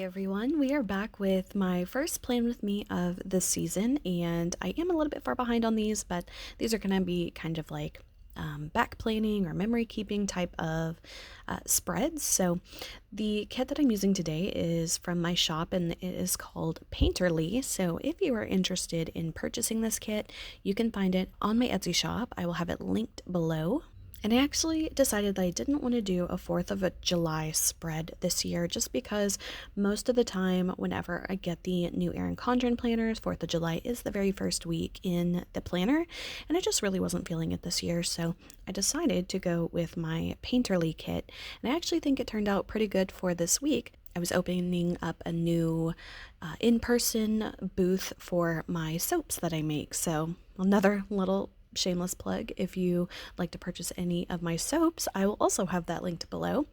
Everyone, we are back with my first plan with me of this season, and I am a little bit far behind on these, but these are going to be kind of like back planning or memory keeping type of spreads. So the kit that I'm using today is from my shop and it is called Painterly. So if you are interested in purchasing this kit, you can find it on my Etsy shop. I will have it linked below. And I actually decided that I didn't want to do a 4th of July spread this year just because most of the time, whenever I get the new Erin Condren planners, 4th of July is the very first week in the planner, and I just really wasn't feeling it this year. So I decided to go with my Painterly kit, and I actually think it turned out pretty good for this week. I was opening up a new in-person booth for my soaps that I make. So another little shameless plug. If you like to purchase any of my soaps, I will also have that linked below.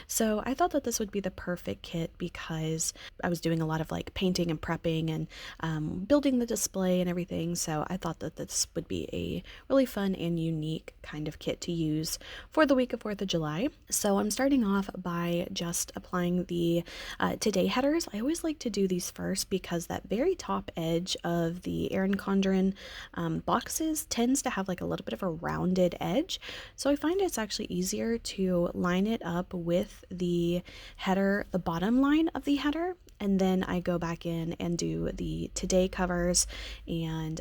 So I thought that this would be the perfect kit because I was doing a lot of like painting and prepping and building the display and everything. So I thought that this would be a really fun and unique kind of kit to use for the week of 4th of July. So I'm starting off by just applying the Today headers. I always like to do these first because that very top edge of the Erin Condren boxes tends to have like a little bit of a rounded edge. So I find it's actually easier to line it up with the header, the bottom line of the header, and then I go back in and do the Today covers. And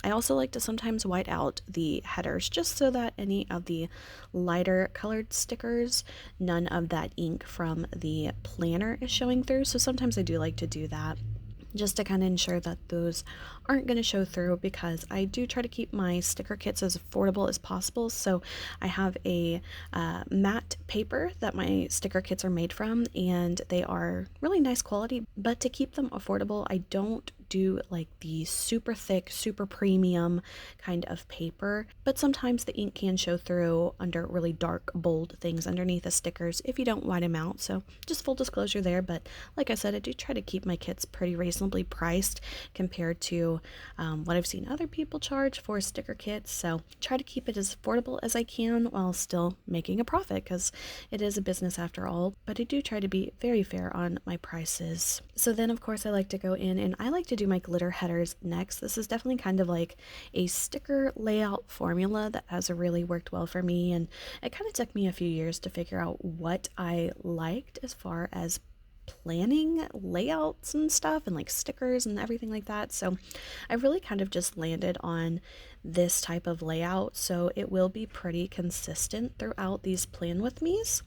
I also like to sometimes white out the headers just so that any of the lighter colored stickers, none of that ink from the planner is showing through. So sometimes I do like to do that just to kind of ensure that those aren't going to show through, because I do try to keep my sticker kits as affordable as possible. So I have a matte paper that my sticker kits are made from, and they are really nice quality, but to keep them affordable, I don't do like the super thick, super premium kind of paper, but sometimes the ink can show through under really dark, bold things underneath the stickers if you don't white them out. So just full disclosure there, but like I said, I do try to keep my kits pretty reasonably priced compared to what I've seen other people charge for sticker kits. So try to keep it as affordable as I can while still making a profit, because it is a business after all, but I do try to be very fair on my prices. So then of course I like to go in and I like to do my glitter headers next. This is definitely kind of like a sticker layout formula that has really worked well for me, and it kind of took me a few years to figure out what I liked as far as planning layouts and stuff and like stickers and everything like that. So I really kind of just landed on this type of layout, so it will be pretty consistent throughout these plan with me's.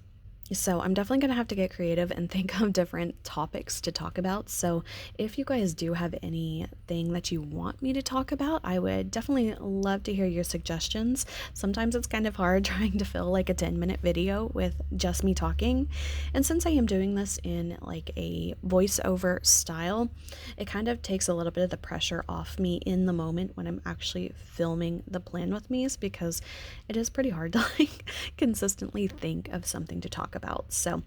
So I'm definitely going to have to get creative and think of different topics to talk about. So if you guys do have anything that you want me to talk about, I would definitely love to hear your suggestions. Sometimes it's kind of hard trying to fill like a 10-minute video with just me talking. And since I am doing this in like a voiceover style, it kind of takes a little bit of the pressure off me in the moment when I'm actually filming the plan with me's, because it is pretty hard to like consistently think of something to talk about. So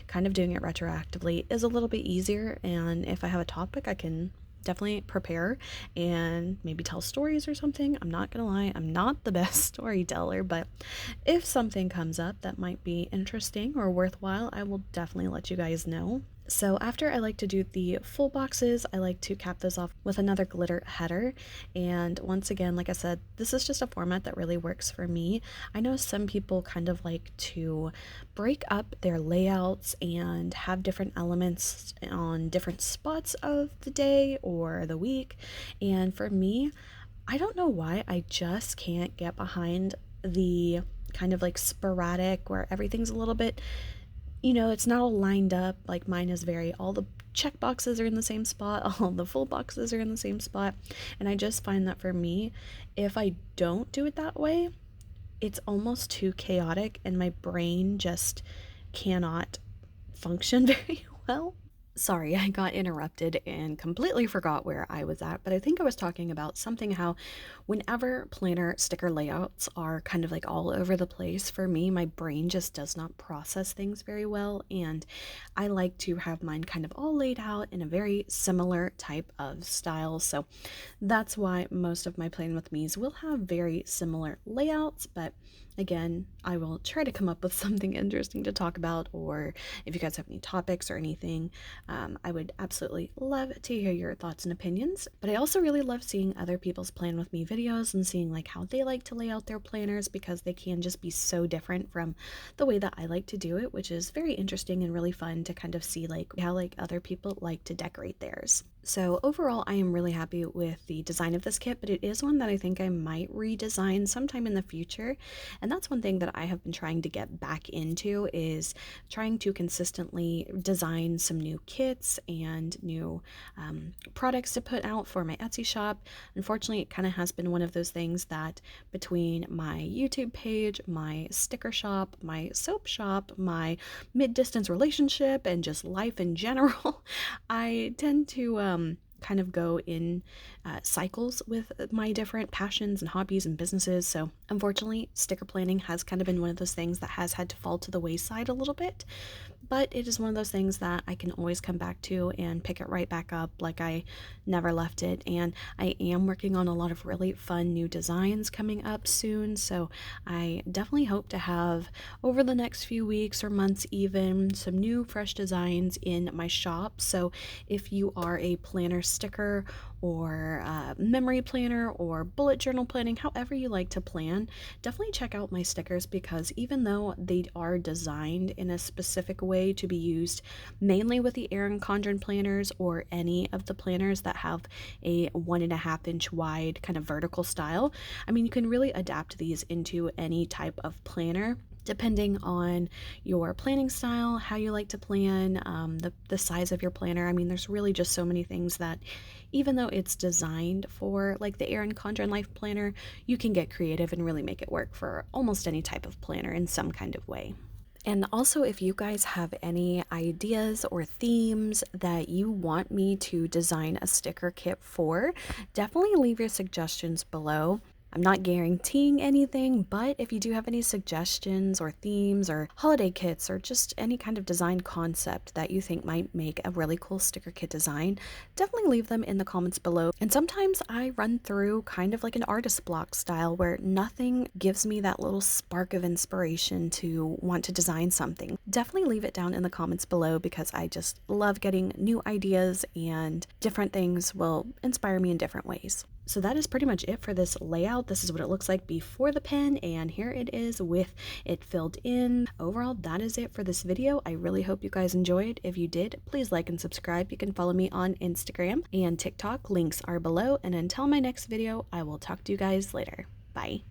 kind of doing it retroactively is a little bit easier, and if I have a topic, I can definitely prepare and maybe tell stories or something. I'm not gonna lie, I'm not the best storyteller, but if something comes up that might be interesting or worthwhile, I will definitely let you guys know. So after I like to do the full boxes, I like to cap those off with another glitter header. And once again, like I said, this is just a format that really works for me. I know some people kind of like to break up their layouts and have different elements on different spots of the day or the week. And for me, I don't know why, I just can't get behind the kind of like sporadic where everything's a little bit, it's not all lined up. Like mine is very, all the check boxes are in the same spot, all the full boxes are in the same spot. And I just find that for me, if I don't do it that way, it's almost too chaotic and my brain just cannot function very well. Sorry, I got interrupted and completely forgot where I was at, but I think I was talking about something how whenever planner sticker layouts are kind of like all over the place, for me, my brain just does not process things very well, and I like to have mine kind of all laid out in a very similar type of style. So that's why most of my plan with me's will have very similar layouts, but Again, I will try to come up with something interesting to talk about, or if you guys have any topics or anything, I would absolutely love to hear your thoughts and opinions. But I also really love seeing other people's plan with me videos and seeing like how they like to lay out their planners, because they can just be so different from the way that I like to do it, which is very interesting and really fun to kind of see like how like other people like to decorate theirs. So overall, I am really happy with the design of this kit, but it is one that I think I might redesign sometime in the future. And that's one thing that I have been trying to get back into, is trying to consistently design some new kits and new products to put out for my Etsy shop. Unfortunately, it kind of has been one of those things that between my YouTube page, my sticker shop, my soap shop, my mid-distance relationship, and just life in general, I tend to kind of go in cycles with my different passions and hobbies and businesses. So, unfortunately, sticker planning has kind of been one of those things that has had to fall to the wayside a little bit. But it is one of those things that I can always come back to and pick it right back up like I never left it. And I am working on a lot of really fun new designs coming up soon. So, I definitely hope to have over the next few weeks or months, even some new fresh designs in my shop. So, if you are a planner sticker or memory planner or bullet journal planning, however you like to plan, definitely check out my stickers, because even though they are designed in a specific way to be used mainly with the Erin Condren planners or any of the planners that have a 1.5 inch wide kind of vertical style, I mean, you can really adapt these into any type of planner depending on your planning style, how you like to plan, the size of your planner. I mean, there's really just so many things that, even though it's designed for like the Erin Condren Life Planner, you can get creative and really make it work for almost any type of planner in some kind of way. And also, if you guys have any ideas or themes that you want me to design a sticker kit for, definitely leave your suggestions below. I'm not guaranteeing anything, but if you do have any suggestions or themes or holiday kits or just any kind of design concept that you think might make a really cool sticker kit design, definitely leave them in the comments below. And sometimes I run through kind of like an artist block style where nothing gives me that little spark of inspiration to want to design something. Definitely leave it down in the comments below, because I just love getting new ideas, and different things will inspire me in different ways. So that is pretty much it for this layout. This is what it looks like before the pen, and here it is with it filled in. Overall, that is it for this video. I really hope you guys enjoyed. If you did, please like and subscribe. You can follow me on Instagram and TikTok. Links are below. And until my next video, I will talk to you guys later. Bye.